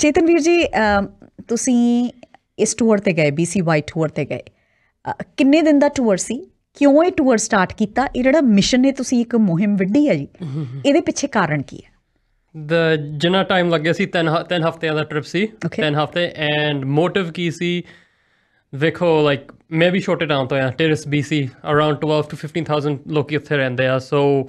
ਚੇਤਨਵੀਰ ਜੀ, ਤੁਸੀਂ ਇਸ ਟੂਰ 'ਤੇ ਗਏ, BCY ਟੂਰ 'ਤੇ ਗਏ, ਕਿੰਨੇ ਦਿਨ ਦਾ ਟੂਰ ਸੀ? ਕਿਉਂ ਇਹ ਟੂਰ ਸਟਾਰਟ ਕੀਤਾ? ਇਹ ਜਿਹੜਾ ਮਿਸ਼ਨ ਨੇ ਤੁਸੀਂ ਇੱਕ ਮੁਹਿੰਮ ਵਿੱਢੀ ਹੈ ਜੀ, ਇਹਦੇ ਪਿੱਛੇ ਕਾਰਨ ਕੀ ਹੈ? ਜਿੰਨਾ ਟਾਈਮ ਲੱਗਿਆ ਸੀ 10 ਹਫ਼ਤਿਆਂ ਦਾ ਟ੍ਰਿਪ ਸੀ, 10 ਹਫ਼ਤੇ। ਐਂਡ ਮੋਟਿਵ ਕੀ ਸੀ? ਵੇਖੋ, ਲਾਈਕ ਮੈਂ ਵੀ ਛੋਟੇ ਟਾਊਨ ਤੋਂ ਆ, ਟੇਰਿਸ BC, ਅਰਾਊਂਡ 12 to 15,000 ਲੋਕੀ ਉੱਥੇ ਰਹਿੰਦੇ ਆ। ਸੋ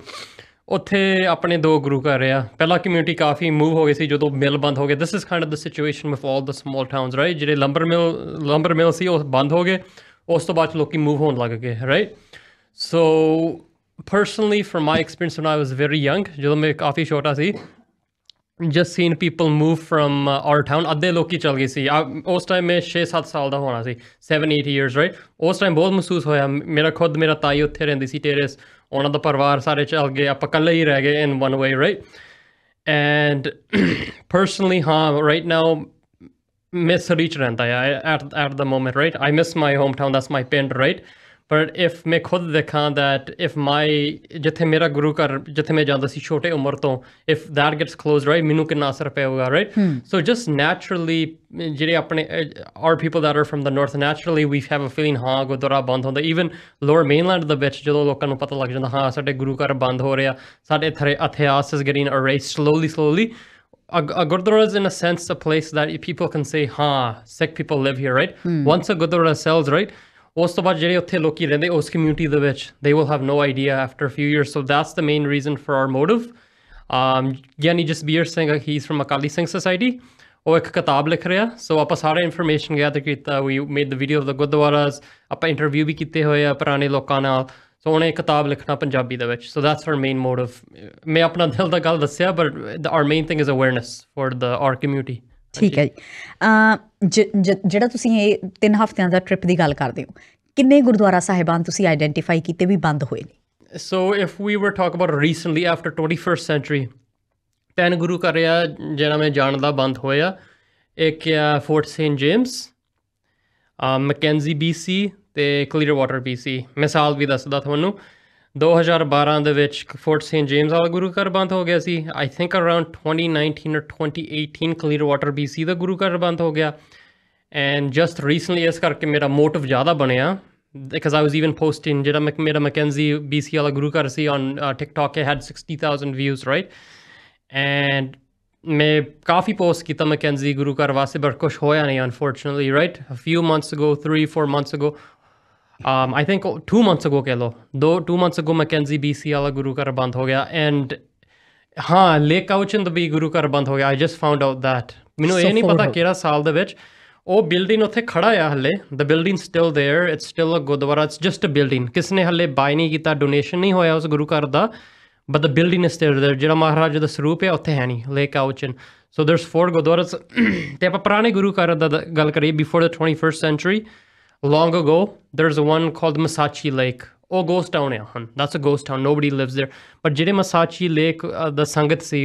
ਉੱਥੇ ਆਪਣੇ 2 ਗੁਰੂ ਘਰ ਆ। ਪਹਿਲਾਂ ਕਮਿਊਨਿਟੀ ਕਾਫੀ ਮੂਵ ਹੋ ਗਈ ਸੀ ਜਦੋਂ ਮਿਲ ਬੰਦ ਹੋ ਗਏ। This is kind of the situation with all the small towns, right? ਜਿਹੜੇ ਲੰਬਰ ਮਿਲ ਸੀ ਉਹ ਬੰਦ ਹੋ ਗਏ, ਉਸ ਤੋਂ ਬਾਅਦ ਲੋਕੀ ਮੂਵ ਹੋਣ ਲੱਗ ਗਏ, right? So personally from my experience van I was very young, ਜਦੋਂ ਮੈਂ ਕਾਫੀ ਛੋਟਾ ਸੀ, just seen people move from our town। ਅੱਧੇ ਲੋਕੀ ਚਲ ਗਏ ਸੀ ਉਸ ਟਾਈਮ। ਮੈਂ 6-7 ਸਾਲ ਦਾ ਹੋਣਾ ਸੀ, 7-8 years, right? ਉਸ ਟਾਈਮ ਬਹੁਤ ਮਹਿਸੂਸ ਹੋਇਆ। ਮੇਰਾ ਤਾਈ ਉੱਥੇ ਰਹਿੰਦੀ ਸੀ ਟੇਰਿਸ, ਉਹਨਾਂ ਦਾ ਪਰਿਵਾਰ ਸਾਰੇ ਚੱਲ ਗਏ, ਆਪਾਂ ਇਕੱਲੇ ਹੀ ਰਹਿ ਗਏ in one way, right? And personally, ਹਾਂ, right now ਮੈਂ ਸਰੀ 'ਚ ਰਹਿੰਦਾ ਆ at the moment, right? I miss my hometown, that's my ਪਿੰਡ, right? ਪਰ ਇਫ ਮੈਂ ਖੁਦ ਦੇਖਾਂ ਦੈਟ ਇਫ ਜਿੱਥੇ ਮੇਰਾ ਗੁਰੂ ਘਰ, ਜਿੱਥੇ ਮੈਂ ਜਾਂਦਾ ਸੀ ਛੋਟੇ ਉਮਰ ਤੋਂ, if that gets close, right, ਮੈਨੂੰ ਕਿੰਨਾ ਅਸਰ ਪਏਗਾ, ਰਾਈਟ? ਸੋ ਜਸਟ ਨੈਚੁਰਲੀ ਜਿਹੜੇ ਆਪਣੇ are people that are from the north, naturally we have a feeling, ਹਾਂ, ਗੁਰਦੁਆਰਾ ਬੰਦ ਹੁੰਦਾ। ਈਵਨ ਲੋਅਰ ਮੇਨਲੈਂਡ ਦੇ ਵਿੱਚ ਜਦੋਂ ਲੋਕਾਂ ਨੂੰ ਪਤਾ ਲੱਗ ਜਾਂਦਾ, ਹਾਂ, ਸਾਡੇ ਗੁਰੂ ਘਰ ਬੰਦ ਹੋ ਰਿਹਾ, ਸਾਡੇ ਇਤਿਹਾਸ is getting erased slowly. A Gurdwara is in a sense a place that people can say, Sikh people live here, right? Once a Gurdwara sells, right, ਉਸ ਤੋਂ ਬਾਅਦ ਜਿਹੜੇ ਉੱਥੇ ਲੋਕੀ ਰਹਿੰਦੇ ਉਸ ਕਮਿਊਨਿਟੀ ਦੇ ਵਿੱਚ, they will have no idea after a few years. So that's the main reason for our motive. Giani Jasbir Singh, he's from Akali Singh society, ਉਹ ਇੱਕ ਕਿਤਾਬ ਲਿਖ ਰਿਹਾ। ਸੋ ਆਪਾਂ ਸਾਰੇ ਇਨਫੋਰਮੇਸ਼ਨ ਗੈਦਰ ਕੀਤਾ, we made the video of the Gurdwaras, ਆਪਾਂ ਇੰਟਰਵਿਊ ਵੀ ਕੀਤੇ ਹੋਏ ਆ ਪੁਰਾਣੇ ਲੋਕਾਂ ਨਾਲ। ਸੋ ਉਹਨੇ ਕਿਤਾਬ ਲਿਖਣਾ ਪੰਜਾਬੀ ਦੇ ਵਿੱਚ। ਸੋ that's our main motive. ਮੈਂ ਆਪਣਾ ਦਿਲ ਦਾ ਗੱਲ ਦੱਸਿਆ, but our main thing is awareness for our community. ਠੀਕ ਹੈ ਜੀ। ਜਿਹੜਾ ਤੁਸੀਂ ਇਹ 3 ਹਫ਼ਤਿਆਂ ਦਾ ਟ੍ਰਿਪ ਦੀ ਗੱਲ ਕਰਦੇ ਹੋ, ਕਿੰਨੇ ਗੁਰਦੁਆਰਾ ਸਾਹਿਬਾਨ ਤੁਸੀਂ ਆਈਡੈਂਟੀਫਾਈ ਕੀਤੇ ਵੀ ਬੰਦ ਹੋਏ ਨੇ? ਸੋ ਇਫ ਵੀ ਵਰ talk about recently after 21st century, 10 ਗੁਰੂ ਘਰ ਆ ਜਿਹੜਾ ਮੈਂ ਜਾਣਦਾ ਬੰਦ ਹੋਇਆ। ਇੱਕ ਆ ਫੋਰਟ ਸੇਂਟ ਜੇਮਸ, ਮੈਕੈਂਜ਼ੀ BC ਅਤੇ ਕਲੀਅਰਵਾਟਰ BC। ਮਿਸਾਲ ਵੀ ਦੱਸਦਾ ਤੁਹਾਨੂੰ, 2012 ਦੇ ਵਿੱਚ ਫੋਰਟ ਸੇਂਟ ਜੇਮਸ ਵਾਲਾ ਗੁਰੂ ਘਰ ਬੰਦ ਹੋ ਗਿਆ ਸੀ। I think around 2019 or 2018 Clearwater BC ਦਾ ਗੁਰੂ ਘਰ ਬੰਦ ਹੋ ਗਿਆ। ਐਂਡ ਜਸਟ ਰੀਸੈਂਟਲੀ ਇਸ ਕਰਕੇ ਮੇਰਾ ਮੋਟਿਵ ਜ਼ਿਆਦਾ ਬਣਿਆ, because I was even posting ਜਿਹੜਾ ਮੇਰਾ ਮੈਕੈਂਜ਼ੀ BC ਵਾਲਾ ਗੁਰੂ ਘਰ ਸੀ on TikTok, it had 60,000 views, right? And ਮੈਂ ਕਾਫੀ ਪੋਸਟ ਕੀਤਾ ਮੈਕੈਂਜ਼ੀ ਗੁਰੂ ਘਰ ਵਾਸਤੇ, ਬਟ ਕੁਛ ਹੋਇਆ ਨਹੀਂ unfortunately, right? A few months ago, 3-4 months ago, I think 2 months ago ਕਹਿ ਲਓ, 2 months ago ਮੈਕੈਂਜ਼ੀ BC ਵਾਲਾ ਗੁਰੂ ਘਰ ਬੰਦ ਹੋ ਗਿਆ। ਐਂਡ ਹਾਂ, ਲੇਕ ਕਾਊਚਨ ਦਾ ਵੀ ਗੁਰੂ ਘਰ ਬੰਦ ਹੋ ਗਿਆ। I just found out that. ਮੈਨੂੰ ਇਹ ਨਹੀਂ ਪਤਾ ਕਿਹੜਾ ਸਾਲ ਦੇ ਵਿੱਚ। ਉਹ ਬਿਲਡਿੰਗ ਉੱਥੇ ਖੜਾ ਆ ਹਲੇ, the building still there, it's still a gurdwara, it's just a building. ਕਿਸੇ ਨੇ ਹਲੇ ਬਾਏ ਨਹੀਂ ਕੀਤਾ, ਡੋਨੇਸ਼ਨ ਨਹੀਂ ਹੋਇਆ ਉਸ ਗੁਰੂ ਘਰ ਦਾ, but the building is still there. ਜਿਹੜਾ ਮਹਾਰਾਜਾ ਦਾ ਸਰੂਪ ਹੈ ਉੱਥੇ ਹੈ ਨਹੀਂ, ਲੇਕ ਕਾਊਚਨ। ਸੋ ਦੇਅਰਸ 4 ਗੁਰਦੁਆਰਾਸ। ਅਤੇ ਆਪਾਂ ਪੁਰਾਣੇ ਗੁਰੂ ਘਰ ਦਾ ਗੱਲ ਕਰੀਏ, ਬਿਫੋਰ ਦ 21st century, long ago, there's one called Masachi Lake. ਉਹ ਗੋਸਟ ਟਾਊਨ ਆ ਹੁਣ, that's a ghost town, nobody lives there. But ਜਿਹੜੇ ਮਸਾਚੀ ਲੇਕ ਦਾ ਸੰਗਤ ਸੀ,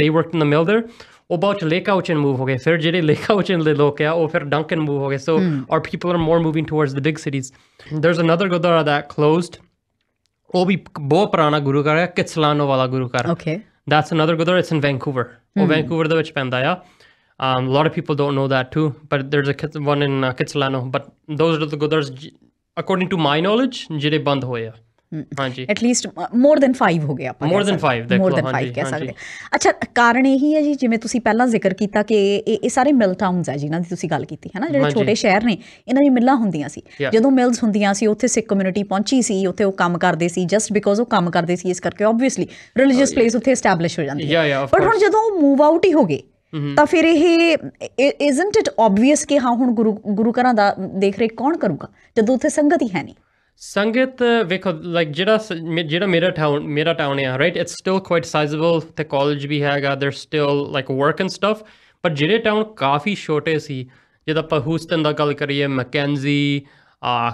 they worked in the mill there, ਉਹ ਬਾਅਦ 'ਚ ਲੇਕ ਕਾਊਚਨ ਮੂਵ ਹੋ ਗਏ। ਫਿਰ ਜਿਹੜੇ ਲੇਕ ਕਾਊਚਨ ਦੇ ਲੋਕ ਆ ਉਹ ਫਿਰ ਡੰਕਨ ਮੂਵ ਹੋ ਗਏ। So our people are more moving towards the big cities. There's another Gurdwara that closed. ਉਹ ਵੀ ਬਹੁਤ ਪੁਰਾਣਾ ਗੁਰੂ ਘਰ ਹੈ, ਕਿਚਲਾਨੋ ਵਾਲਾ ਗੁਰੂ ਘਰ। Okay. That's another Gurdwara, it's in Vancouver. ਉਹ ਵੈਨਕੂਵਰ ਦੇ ਵਿੱਚ ਪੈਂਦਾ ਆ। A lot of people don't know that too, but there's one in Kitsilano. But those are the Gurdwaras, according to my knowledge, ਜਿਹੜੇ ਬੰਦ ਹੋਏ ਆ। ਹਾਂਜੀ, ਐਟਲੀਸਟ more than 5 ਹੋ ਗਏ ਆਪਾਂ, more than 5 ਦੇਖ ਲਓ, more than 5 ਕਹਿ ਸਕਦੇ। ਅੱਛਾ, ਕਾਰਨ ਇਹੀ ਹੈ ਜੀ, ਜਿਵੇਂ ਤੁਸੀਂ ਪਹਿਲਾਂ ਜ਼ਿਕਰ ਕੀਤਾ ਕਿ ਇਹ ਸਾਰੇ ਮਿਲ ਟਾਊਨਸ ਹੈ ਜਿਨ੍ਹਾਂ ਦੀ ਤੁਸੀਂ ਗੱਲ ਕੀਤੀ ਹੈ ਨਾ, ਜਿਹੜੇ ਛੋਟੇ ਸ਼ਹਿਰ ਨੇ, ਇਹਨਾਂ ਦੀ ਮਿੱਲਾਂ ਹੁੰਦੀਆਂ ਸੀ। ਜਦੋਂ ਮਿਲਸ ਹੁੰਦੀਆਂ ਸੀ, ਉੱਥੇ ਸਿੱਖ ਕਮਿਊਨਿਟੀ ਪਹੁੰਚੀ ਸੀ, ਉੱਥੇ ਉਹ ਕੰਮ ਕਰਦੇ ਸੀ, ਜਸਟ ਬਿਕੋਜ਼ ਉਹ ਕੰਮ ਕਰਦੇ ਸੀ, ਇਸ ਕਰਕੇ ਓਬਵੀਅਸਲੀ ਰਿਲੀਜੀਅਸ ਪਲੇਸ ਉੱਥੇ ਐਸਟੈਬਲਿਸ਼ ਹੋ ਜਾਂਦੀ ਹੈ। ਬਟ ਹੁਣ ਜਦੋਂ ਉਹ ਮੂਵ ਆਊਟ ਹੀ ਹੋ ਗਏ, ਤਾਂ ਫਿਰ ਇਹ ਇਜ਼ਨਟ ਇਟ ਓਬਵੀਅਸ ਕਿ ਹਾਂ, ਹੁਣ ਗੁਰੂ ਘਰਾਂ ਦਾ ਦੇਖ ਰੇਖ ਕੌਣ ਕਰੂਗਾ ਜਦੋਂ ਉੱਥੇ ਸੰਗਤ ਹੀ ਹੈ ਨਹੀਂ? ਸੰਗਤ ਵੇਖੋ, ਲਾਈਕ ਜਿਹੜਾ ਮੇਰਾ ਟਾਊਨ ਆ, ਰਾਈਟ, ਇਟਸ ਸਟਿਲ ਕੁਆਇਟ ਸਾਈਜ਼ੇਬਲ, ਅਤੇ ਕਾਲਜ ਵੀ ਹੈਗਾ, ਦੇਰ still like work and stuff. ਪਰ ਜਿਹੜੇ ਟਾਊਨ ਕਾਫੀ ਛੋਟੇ ਸੀ, ਜਿੱਦਾਂ ਆਪਾਂ ਹੂਸਟਨ ਦਾ ਗੱਲ ਕਰੀਏ, ਮੈਕੈਂਜ਼ੀ,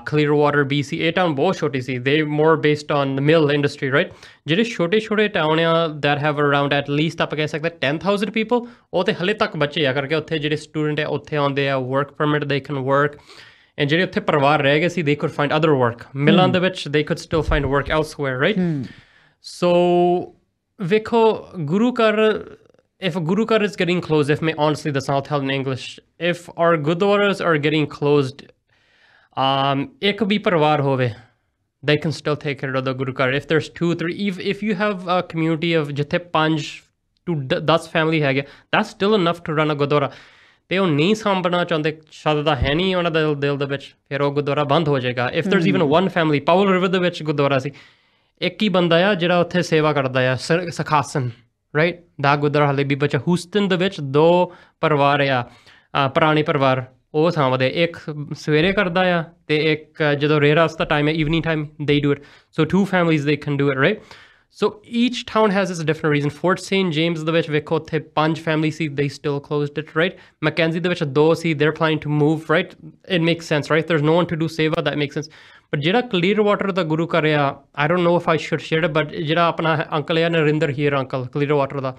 ਕਲੀਅਰਵਾਟਰ BC, ਇਹ ਟਾਊਨ ਬਹੁਤ ਛੋਟੀ ਸੀ। They more based on mill industry, right? ਜਿਹੜੇ ਛੋਟੇ ਟਾਊਨ ਆ that have around at least ਆਪਾਂ ਕਹਿ ਸਕਦੇ 10,000 ਪੀਪਲ, ਉਹ ਤਾਂ ਹਲੇ ਤੱਕ ਬੱਚੇ ਆ ਕਰਕੇ ਉੱਥੇ ਜਿਹੜੇ ਸਟੂਡੈਂਟ ਆ ਉੱਥੇ ਆਉਂਦੇ ਆ, work permit they can work. And ਜਿਹੜੇ ਉੱਥੇ ਪਰਿਵਾਰ ਰਹਿ ਗਏ ਸੀ, they could find other work. ਮਿਲਾਂ ਦੇ ਵਿੱਚ they could still find work elsewhere, right? So ਵੇਖੋ, ਗੁਰੂ ਘਰ if a Gurukar is getting closed, if may honestly, that's I'll tell in English, if our Gurdwaras are getting closed, ek bhi parvar hove, they can still take care of the Gurukar. If there's 2, 3, if you have a community of jithe 5 to 10 family hai, that's still enough to run a Gurdwara. They don't need sambhana chahde shadda hai nahi ona da dil de vich, fir oh Gurdwara band ho jayega. If there's even one family, Powell River de vich Gurdwara si, ek hi banda ya jira utthe seva karda ya, Sakhasan, right? Da Gurdwara hale bhi bacha. Houston de vich 2 parvar ya, purane parvar, ਉਹ ਸਾਂਭਦੇ ਇੱਕ ਸਵੇਰੇ ਕਰਦਾ ਆ ਤੇ ਇੱਕ ਜਦੋਂ ਰੇਅਰਸ ਦਾ time ਹੈ evening time they do it, so 2 families they can do it, right? So each town has its different reason. Fort St. James ਦੇ ਵਿੱਚ ਵੇਖੋ ਉੱਥੇ 5 families C, they still closed it, right? Mackenzie ਦੇ ਵਿੱਚ 2 ਸੀ, they're planning to move, right? It makes sense, right? There's no one to do seva, that makes sense. But ਜਿਹੜਾ Clearwater ਦਾ ਗੁਰੂ ਘਰ ਆ, I don't know if I should share it, but ਜਿਹੜਾ ਆਪਣਾ uncle ਆ Narendra Heer uncle Clearwater ਦਾ,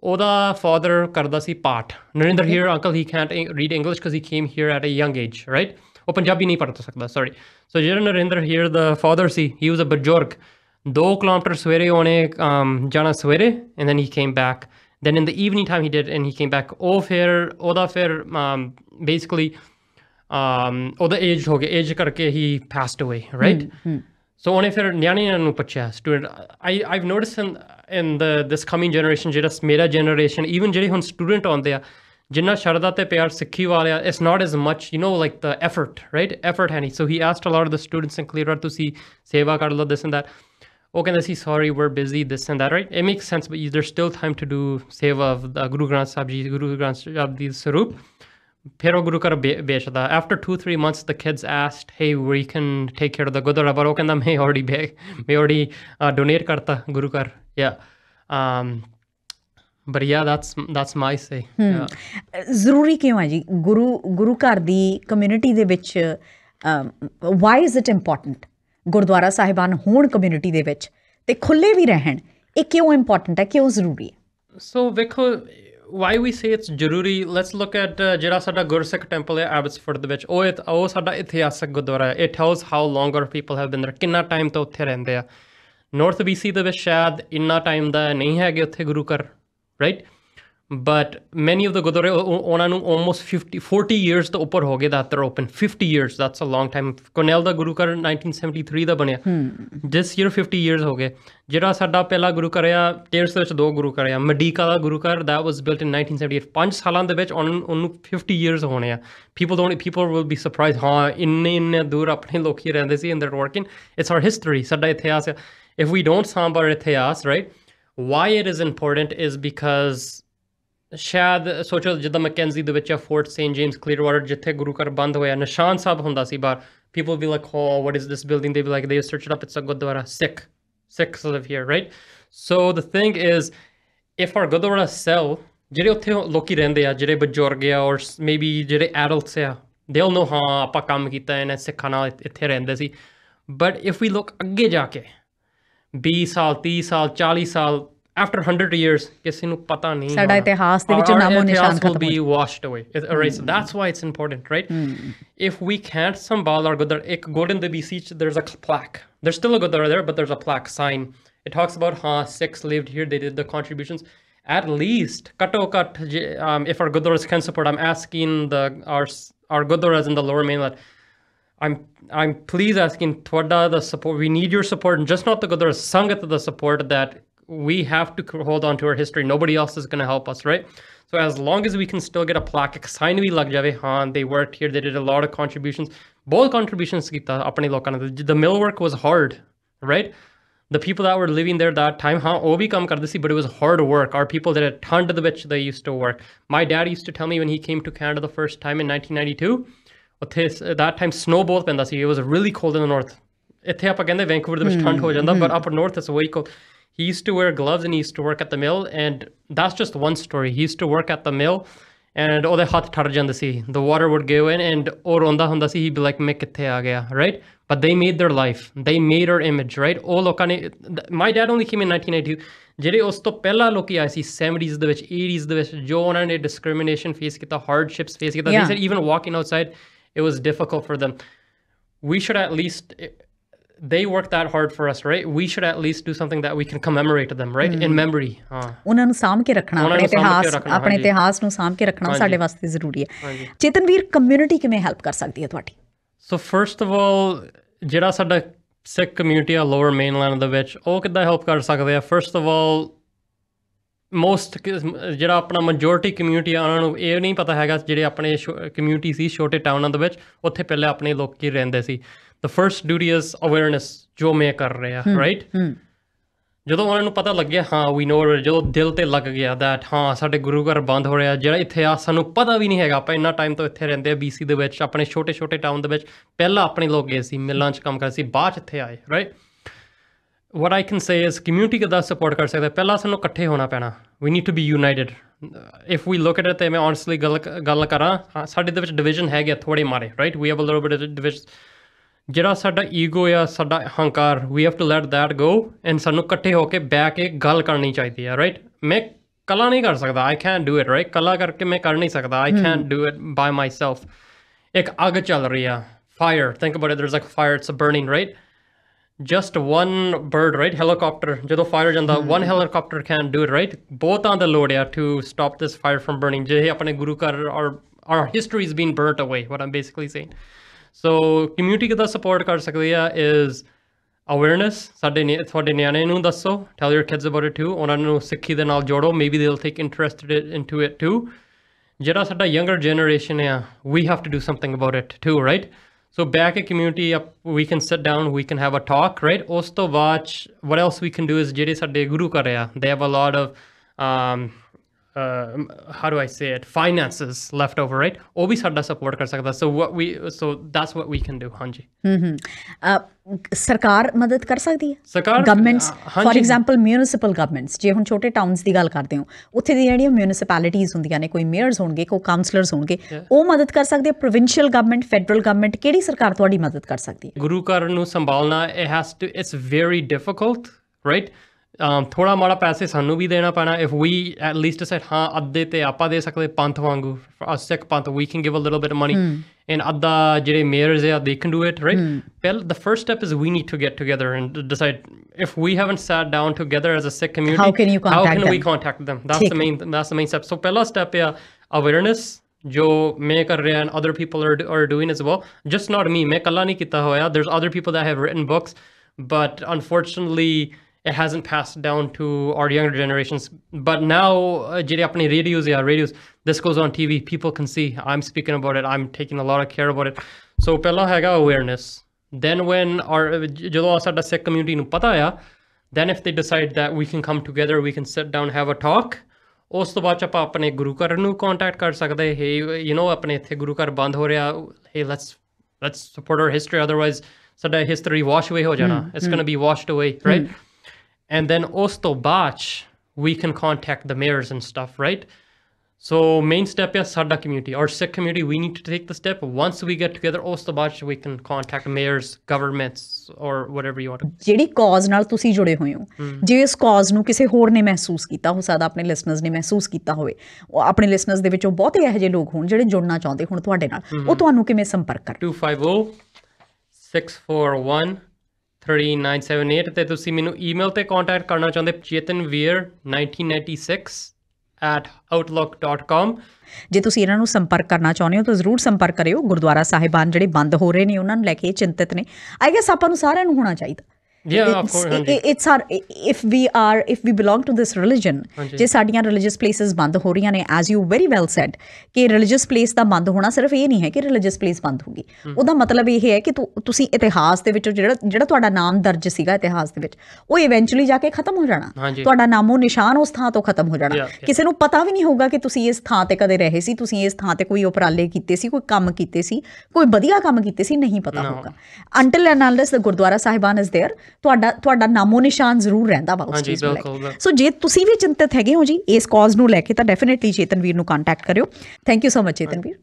ਉਹਦਾ father ਕਰਦਾ ਸੀ ਪਾਠ. Narinder here, uncle, he can't read English because he came here at a young age, right? ਉਹ ਪੰਜਾਬੀ ਨਹੀਂ ਪੜ੍ਹ ਸਕਦਾ, sorry. So ਜਿਹੜਾ Narinder here, the father C, he was a ਬਜ਼ੁਰਗ. 2 ਕਿਲੋਮੀਟਰ ਸਵੇਰੇ ਉਹਨੇ ਜਾਣਾ ਸਵੇਰੇ, and then he came back. Then in the evening time he did, and he came back. ਉਹ ਫਿਰ ਉਹਦਾ ਫਿਰ basically ਉਹਦਾ age ਹੋ ਗਿਆ, age ਕਰਕੇ he passed away, right? So ਉਹਨੇ ਫਿਰ ਨਿਆਣਿਆਂ ਨੂੰ ਪੁੱਛਿਆ student. I've noticed in this coming generation, ਜਿਹੜਾ ਮੇਰਾ generation, even ਜਿਹੜੇ ਹੁਣ student ਆਉਂਦੇ ਆ, ਜਿੰਨਾ ਸ਼ਰਧਾ ਤੇ ਪਿਆਰ ਸਿੱਖੀ ਵਾਲਿਆ, it's not as much, you know, like the effort, right? Effort ਹੈ ਨਹੀਂ. So he asked a lot of the students in Clearwater, ਤੁਸੀਂ ਸੇਵਾ ਕਰ ਲਓ, this and that. ਉਹ ਕਹਿੰਦੇ ਸੀ sorry, we're busy, this and that, right? It makes sense, but there's still time to do ਸੇਵਾ of the Guru Granth Sahib Ji, Guru Granth Sahib Ji Sarup. ਫਿਰ ਉਹ ਗੁਰੂ ਘਰ ਵੇਚਦਾ. After 2-3 months, the kids asked, hey, we can take care of the Gurdwara, but ਉਹ ਕਹਿੰਦਾ ਮੈਂ already donate ਕਰਤਾ ਗੁਰੂ ਘਰ. Yeah. But yeah, that's my say. ਜ਼ਰੂਰੀ ਕਿਉਂ ਹੈ ਜੀ ਗੁਰੂ ਘਰ ਦੀ ਕਮਿਊਨਿਟੀ ਦੇ ਵਿੱਚ? why is it important Gurdwara ਸਾਹਿਬਾਨ ਹੋਣ ਕਮਿਊਨਿਟੀ ਦੇ ਵਿੱਚ ਤੇ ਖੁੱਲੇ ਵੀ ਰਹਿਣ? ਇਹ ਕਿਉਂ ਇੰਪੋਰਟੈਂਟ ਹੈ, ਕਿਉਂ ਜ਼ਰੂਰੀ ਹੈ? ਸੋ ਵੇਖੋ, why we say it's ਜ਼ਰੂਰੀ, let's look at ਜਿਹੜਾ ਸਾਡਾ ਗੁਰਸਿੱਖ ਟੈਂਪਲ ਹੈ ਐਬਟਸਫੋਰਡ ਦੇ ਵਿੱਚ, ਉਹ ਸਾਡਾ ਇਤਿਹਾਸਕ ਗੁਰਦੁਆਰਾ ਹੈ. It tells how longer people have been there, ਕਿੰਨਾ ਟਾਈਮ ਤੋਂ ਉੱਥੇ ਰਹਿੰਦੇ ਆ. North BC ਦੇ ਵਿੱਚ ਸ਼ਾਇਦ ਇੰਨਾ ਟਾਈਮ ਦਾ ਨਹੀਂ ਹੈਗੇ ਉੱਥੇ ਗੁਰੂ ਘਰ, right? But many of the ਗੁਰਦੁਆਰੇ ਉਹਨਾਂ ਨੂੰ almost 40 years ਤੋਂ ਉੱਪਰ ਹੋ ਗਏ that they're open. 50 years, that's a long time. Cornell ਦਾ ਗੁਰੂ ਘਰ 1973 ਦਾ ਬਣਿਆ. This year 50 years ਹੋ ਗਏ. ਜਿਹੜਾ ਸਾਡਾ ਪਹਿਲਾ ਗੁਰੂ ਘਰ ਆ, ਟੇਰਸ ਦੇ ਵਿੱਚ 2 ਗੁਰੂ ਘਰ ਆ. ਮਡੀਕਾ ਦਾ ਗੁਰੂ ਘਰ, that was built in 1978. 5 ਸਾਲਾਂ ਦੇ ਵਿੱਚ ਉਹਨੂੰ 50 years ਹੋਣੇ ਆ. People will be surprised, ਹਾਂ ਇੰਨੇ ਦੂਰ ਆਪਣੇ ਲੋਕੀ ਰਹਿੰਦੇ ਸੀ and they're working. It's our history, ਸਾਡਾ ਇਤਿਹਾਸ ਆ. If we don't ਸਾਂਭ our ਇਤਿਹਾਸ, right? Why it is important is because ਸ਼ਾਇਦ ਸੋਚੋ ਜਿੱਦਾਂ ਮੈਕੈਂਜ਼ੀ ਦੇ ਵਿੱਚ ਫੋਰਟ ਸੇਂਟ ਜੇਮਸ ਕਲੀਅਰਵਾਟਰ ਜਿੱਥੇ ਗੁਰੂ ਘਰ ਬੰਦ ਹੋਇਆ, ਨਿਸ਼ਾਨ ਸਾਹਿਬ ਹੁੰਦਾ ਸੀ ਬਾਹਰ. People be like, oh, what is this building? They be like, they search it up, it's a Gurdwara. Sikhs live here, right? So the thing is, if our Gurdwara sell, ਜਿਹੜੇ ਉੱਥੇ ਲੋਕੀ ਰਹਿੰਦੇ ਆ, ਜਿਹੜੇ ਬਜ਼ੁਰਗ ਆ or maybe ਜਿਹੜੇ adults ਆ, they'll know, ਹਾਂ ਆਪਾਂ ਕੰਮ ਕੀਤਾ ਇਹਨੇ ਸਿੱਖਾਂ ਨਾਲ ਇੱਥੇ ਰਹਿੰਦੇ ਸੀ. But if we look ਅੱਗੇ ਜਾ ਕੇ 20 ਸਾਲ 30 ਸਾਲ 40 ਸਾਲ, after 100 years, ਕਿਸੇ ਨੂੰ ਪਤਾ ਨਹੀਂ, ਸਾਡਾ ਇਤਿਹਾਸ ਦੇ ਵਿੱਚੋਂ ਨਾਮੋ ਨਿਸ਼ਾਨ ਖਤਮ will be washed away. So that's why it's important, right? If we can't ਸੰਭਾਲ our Gurdwara, ਇੱਕ Gordon de BC, there's a plaque. There's still a Gurdwara there, but there's a plaque sign. It talks about how Sikhs lived here, they did the contributions. At least, kato kat, if our Gurdwaras can support, I'm asking our Gurdwaras in the lower mainland, I'm please asking ਤੁਹਾਡਾ the support. We need your support, and just not the Gurdwaras, Sangat the support, that we have to hold on to our history. Nobody else is going to help us, right? So as long as we can still get a plaque, ek sign bhi lag jave, haan they worked here, they did a lot of contributions, both contributions kita apne lokan ne. The mill work was hard, right? The people that were living there that time, haan oh bhi kam karde si, but it was hard work. Our people did a ton of the which they used to work. My dad used to tell me when he came to Canada the first time in 1992, that time snow both penda si. It was really cold in the north. Ithe aapa kende Vancouver de vich thand ho janda, but up north it's way cold. He used to wear gloves and he used to work at the mill, and that's just one story. He used to work at the mill and ਉਹਦੇ ਹੱਥ ਠਰ ਜਾਂਦੇ ਸੀ. The water would go in and ਉਹ ਰੋਂਦਾ ਹੁੰਦਾ ਸੀ. He'd be like, ਮੈਂ ਕਿੱਥੇ ਆ ਗਿਆ, right? But they made their life. They made our image, right? ਉਹ ਲੋਕਾਂ ਨੇ, my dad only came in 1992. ਜਿਹੜੇ ਉਸ ਤੋਂ ਪਹਿਲਾਂ ਲੋਕੀ ਆਏ ਸੀ 70s ਦੇ ਵਿੱਚ 80s ਦੇ ਵਿੱਚ, ਜੋ ਉਹਨਾਂ ਨੇ discrimination face ਕੀਤਾ, hardships face ਕੀਤਾ. They said even walking outside, it was difficult for them. We should at least they work that hard for us, right? We should at least do something that we can commemorate them, right? In memory. ਉਹਨਾਂ ਨੂੰ ਸਾਂਭ ਕੇ ਰੱਖਣਾ, ਆਪਣੇ ਇਤਿਹਾਸ ਨੂੰ ਸਾਂਭ ਕੇ ਰੱਖਣਾ ਸਾਡੇ ਵਾਸਤੇ ਜ਼ਰੂਰੀ ਹੈ। ਚੇਤਨਵੀਰ, ਕਮਿਊਨਿਟੀ ਕਿਵੇਂ ਹੈਲਪ ਕਰ ਸਕਦੀ ਹੈ ਤੁਹਾਡੀ? So first of all, ਜਿਹੜਾ ਸਾਡਾ ਸਿੱਖ ਕਮਿਊਨਿਟੀ ਆ ਲੋਅਰ ਮੇਨਲੈਂਡ ਦੇ ਵਿੱਚ, ਉਹ ਕਿੱਦਾਂ ਹੈਲਪ ਕਰ ਸਕਦੇ ਆ? ਫਸਟ ਆਫ ਆਲ, ਜਿਹੜਾ ਆਪਣਾ ਮੈਜੋਰਟੀ ਕਮਿਊਨਿਟੀ ਆ ਉਹਨਾਂ ਨੂੰ ਇਹ ਨਹੀਂ ਪਤਾ ਹੈਗਾ, ਜਿਹੜੇ ਆਪਣੇ ਕਮਿਊਨਿਟੀ ਸੀ ਛੋਟੇ ਟਾਊਨਾਂ ਦੇ ਵਿੱਚ, ਉੱਥੇ ਪਹਿਲੇ ਆਪਣੇ ਲੋਕ ਰਹਿੰਦੇ ਸੀ। The first duty is awareness, ਜੋ ਮੈਂ ਕਰ ਰਿਹਾ, ਰਾਈਟ? ਜਦੋਂ ਉਹਨਾਂ ਨੂੰ ਪਤਾ ਲੱਗਿਆ, ਹਾਂ ਵੀ ਨੋ, ਜਦੋਂ ਦਿਲ 'ਤੇ ਲੱਗ ਗਿਆ ਦੈਟ ਹਾਂ ਸਾਡੇ ਗੁਰੂ ਘਰ ਬੰਦ ਹੋ ਰਿਹਾ, ਜਿਹੜਾ ਇੱਥੇ ਆ ਸਾਨੂੰ ਪਤਾ ਵੀ ਨਹੀਂ ਹੈਗਾ, ਆਪਾਂ ਇੰਨਾ ਟਾਈਮ ਤੋਂ ਇੱਥੇ ਰਹਿੰਦੇ ਆ BC ਦੇ ਵਿੱਚ, ਆਪਣੇ ਛੋਟੇ ਛੋਟੇ ਟਾਊਨ ਦੇ ਵਿੱਚ, ਪਹਿਲਾਂ ਆਪਣੇ ਲੋਕ ਗਏ ਸੀ ਮਿਲਾਂ 'ਚ ਕੰਮ ਕਰਦੇ ਸੀ, ਬਾਅਦ 'ਚ ਇੱਥੇ ਆਏ, right? What I can say is community ਕਿੱਦਾਂ ਸਪੋਰਟ ਕਰ ਸਕਦਾ? ਪਹਿਲਾਂ ਸਾਨੂੰ ਇਕੱਠੇ ਹੋਣਾ ਪੈਣਾ। We need to be united. If we look at it, ਤੇ ਮੈਂ honestly ਗੱਲ ਕਰਾਂ, ਸਾਡੇ ਦੇ ਵਿੱਚ ਡਿਵੀਜ਼ਨ ਹੈਗੇ ਥੋੜ੍ਹੇ ਮਾਰੇ, right? We have a little bit of division. ਜਿਹੜਾ ਸਾਡਾ ਈਗੋ ਆ, ਸਾਡਾ ਹੰਕਾਰ, we have to let that go, and ਸਾਨੂੰ ਇਕੱਠੇ ਹੋ ਕੇ ਬਹਿ ਕੇ ਗੱਲ ਕਰਨੀ ਚਾਹੀਦੀ ਹੈ, ਰਾਈਟ? ਮੈਂ ਇਕੱਲਾ ਨਹੀਂ ਕਰ ਸਕਦਾ, I can't do it, right? ਇਕੱਲਾ ਕਰਕੇ ਮੈਂ ਕਰ ਨਹੀਂ ਸਕਦਾ, I can't do it by myself. ਇੱਕ ਅੱਗ ਚੱਲ ਰਹੀ ਆ, fire, think about it, there's like fire, it's burning, right? Just one bird, right? Helicopter, ਜਦੋਂ fire ਜਾਂਦਾ, one helicopter can't do it, right? ਬਹੁਤਾਂ ਦਾ ਲੋੜ ਆ to stop this fire from burning, ਜਿਹੇ ਆਪਣੇ ਗੁਰੂ ਘਰ, our history is being burnt away, what I'm basically saying. So community ਕਿੱਦਾਂ support ਕਰ ਸਕਦੀ ਆ is awareness. ਤੁਹਾਡੇ ਨਿਆਣਿਆਂ ਨੂੰ ਦੱਸੋ, tell your kids about it too, ਉਹਨਾਂ ਨੂੰ ਸਿੱਖੀ ਦੇ ਨਾਲ ਜੋੜੋ, maybe they'll take interest into it too. ਜਿਹੜਾ ਸਾਡਾ younger generation ਆ, we have to do something about it too, right? So back at community, we can sit down, we can have a talk, right? ਉਸ ਤੋਂ ਬਾਅਦ what else we can do is ਜਿਹੜੇ ਸਾਡੇ ਗੁਰੂ ਘਰ ਆ, they have a lot of how do I say it, finances left over, right? ਉਹ ਵੀ ਸਾਡਾ support ਕਰ ਸਕਦਾ। so that's what we can do. ਹਾਂਜੀ। ਸਰਕਾਰ ਮਦਦ ਕਰ ਸਕਦੀ ਹੈ? ਸਰਕਾਰ, governments, for example municipal governments, ਜੇ ਹੁਣ ਛੋਟੇ ਟਾਊਨਸ ਦੀ ਗੱਲ ਕਰਦੇ ਹੋ, ਉੱਥੇ ਦੀ ਜਿਹੜੀਆਂ ਮਿਊਨਿਸਪੈਲਿਟੀਜ਼ ਹੁੰਦੀਆਂ ਨੇ, ਕੋਈ ਮੇਅਰਸ ਹੋਣਗੇ, ਕੋਈ ਕਾਉਂਸਲਰਸ ਹੋਣਗੇ, ਉਹ ਮਦਦ ਕਰ ਸਕਦੇ ਆ? ਪ੍ਰੋਵਿੰਸ਼ੀਅਲ ਗਵਰਨਮੈਂਟ, ਫੈਡਰਲ ਗਵਰਨਮੈਂਟ, ਕਿਹੜੀ ਸਰਕਾਰ ਤੁਹਾਡੀ ਮਦਦ ਕਰ ਸਕਦੀ ਹੈ? ਗੁਰੂ ਘਰ ਨੂੰ ਸੰਭਾਲਣਾ, it's very difficult, right? ਥੋੜ੍ਹਾ ਮਾੜਾ ਪੈਸੇ ਸਾਨੂੰ ਵੀ ਦੇਣਾ ਪੈਣਾ। if we at least decide, ਹਾਂ ਅੱਧੇ ਤੇ ਆਪਾਂ ਦੇ ਸਕਦੇ ਪੰਥ ਵਾਂਗੂ, ਸਿੱਖ ਪੰਥ, we can give a little bit of money, and ਅੱਧਾ ਜਿਹੜੇ mayors ਆ, they can do it, right? The first step is we need to get together and decide, if we haven't sat down together as a Sikh community, how can we contact them? That's the main step. So ਪਹਿਲਾ step ਆ awareness, ਜੋ ਮੈਂ ਕਰ ਰਿਹਾ and other people are doing as well, just not me, ਮੈਂ ਇਕੱਲਾ ਨਹੀਂ ਕੀਤਾ ਹੋਇਆ, there's other people that have written books, but unfortunately it hasn't passed down to our younger generations. But now, radios, this goes on TV, people can see, I'm speaking about it, I'm taking a lot of care about it. So pehla haiga awareness. Then when jado sada Sikh community nu pata ya, then if they decide that we can come together, we can sit down, have a talk, ਉਸ ਤੋਂ ਬਾਅਦ ਆਪਾਂ ਆਪਣੇ ਗੁਰੂ ਘਰ ਨੂੰ contact ਕਰ ਸਕਦੇ, hey, ਆਪਣੇ ਇੱਥੇ ਗੁਰੂ ਘਰ ਬੰਦ ਹੋ ਰਿਹਾ, hey, let's support our history, otherwise ਸਾਡਾ history wash away ਹੋ ਜਾਣਾ, it's going to be washed away, right? And then ਉਸ ਤੋਂ ਬਾਅਦ we can contact the mayors and stuff, right? So main step is ਸਾਡਾ community, our Sikh community, we need to take the step. Once we get together, ਉਸ ਤੋਂ ਬਾਅਦ we can contact mayors, governments, or whatever you want. ਜਿਹੜੀ ਕਾਜ਼ ਨਾਲ ਤੁਸੀਂ ਜੁੜੇ ਹੋਏ ਹੋ, ਜੇ ਇਸ ਕਾਜ਼ ਨੂੰ ਕਿਸੇ ਹੋਰ ਨੇ ਮਹਿਸੂਸ ਕੀਤਾ ਹੋ ਸਕਦਾ, ਆਪਣੇ ਲਿਸਨਰਸ ਨੇ ਮਹਿਸੂਸ ਕੀਤਾ ਹੋਵੇ, ਆਪਣੇ ਲਿਸਨਰਸ ਦੇ ਵਿੱਚੋਂ ਬਹੁਤੇ ਇਹੋ ਜਿਹੇ ਲੋਕ ਹੋਣ ਜਿਹੜੇ ਜੁੜਨਾ ਚਾਹੁੰਦੇ ਹੁਣ ਤੁਹਾਡੇ ਨਾਲ, ਉਹ ਤੁਹਾਨੂੰ ਕਿਵੇਂ ਸੰਪਰਕ ਕਰਨ? 250-641-3978 ਤੇ ਤੁਸੀਂ ਮੈਨੂੰ ਈਮੇਲ ਤੇ ਕੰਟੈਕਟ ਕਰਨਾ ਚਾਹੁੰਦੇ, chetanveer1996@outlook.com। ਜੇ ਤੁਸੀਂ ਇਹਨਾਂ ਨੂੰ ਸੰਪਰਕ ਕਰਨਾ ਚਾਹੁੰਦੇ ਹੋ ਤਾਂ ਜ਼ਰੂਰ ਸੰਪਰਕ ਕਰਿਓ। ਗੁਰਦੁਆਰਾ ਸਾਹਿਬਾਨ ਜਿਹੜੇ ਬੰਦ ਹੋ ਰਹੇ ਨੇ ਉਹਨਾਂ ਨੂੰ ਲੈ ਕੇ ਚਿੰਤਤ ਨੇ। ਆਈ ਗੈਸ ਆਪਾਂ ਨੂੰ ਸਾਰਿਆਂ ਨੂੰ ਹੋਣਾ ਚਾਹੀਦਾ। Yeah, of course. It's our, if we belong to this religion, ਜੇ ਸਾਡੀਆਂ religious places ਬੰਦ ਹੋ ਰਹੀਆਂ ਨੇ, as you very well said, ਕਿ religious place ਦਾ ਬੰਦ ਹੋਣਾ ਸਿਰਫ ਇਹ ਨਹੀਂ ਹੈ ਕਿ religious place ਬੰਦ ਹੋਗੀ, ਉਹਦਾ ਮਤਲਬ ਇਹ ਹੈ ਕਿ ਤੁਸੀਂ ਇਤਿਹਾਸ ਦੇ ਵਿੱਚੋਂ ਜਿਹੜਾ ਤੁਹਾਡਾ ਨਾਮ ਦਰਜ ਸੀਗਾ ਇਤਿਹਾਸ ਦੇ ਵਿੱਚ, ਉਹ ਇਵੈਂਚੁਅਲੀ ਜਾ ਕੇ ਖਤਮ ਹੋ ਜਾਣਾ, ਤੁਹਾਡਾ ਨਾਮੋ ਨਿਸ਼ਾਨ ਉਸ ਥਾਂ ਤੋਂ ਖਤਮ ਹੋ ਜਾਣਾ, ਕਿਸੇ ਨੂੰ ਪਤਾ ਵੀ ਨਹੀਂ ਹੋਊਗਾ ਕਿ ਤੁਸੀਂ ਇਸ ਥਾਂ ਤੇ ਕਦੇ ਰਹੇ ਸੀ, ਤੁਸੀਂ ਇਸ ਥਾਂ ਤੇ ਕੋਈ ਉਪਰਾਲੇ ਕੀਤੇ ਸੀ, ਕੋਈ ਕੰਮ ਕੀਤੇ ਸੀ, ਕੋਈ ਵਧੀਆ ਕੰਮ ਕੀਤੇ ਸੀ, ਨਹੀਂ ਪਤਾ ਹੋਊਗਾ। Until and unless the Gurdwara ਸਾਹਿਬਾਨ is there, ਤੁਹਾਡਾ ਨਾਮੋ ਨਿਸ਼ਾਨ ਜ਼ਰੂਰ ਰਹਿੰਦਾ ਵਾ ਉਸ ਚੀਜ਼ ਨੂੰ ਲੈ ਕੇ। ਸੋ ਜੇ ਤੁਸੀਂ ਵੀ ਚਿੰਤਤ ਹੈਗੇ ਹੋ ਜੀ ਇਸ ਕਾਜ਼ ਨੂੰ ਲੈ ਕੇ, ਤਾਂ ਡੈਫੀਨੇਟਲੀ ਚੇਤਨਵੀਰ ਨੂੰ ਕੰਟੈਕਟ ਕਰਿਓ। Thank you so much ਚੇਤਨਵੀਰ।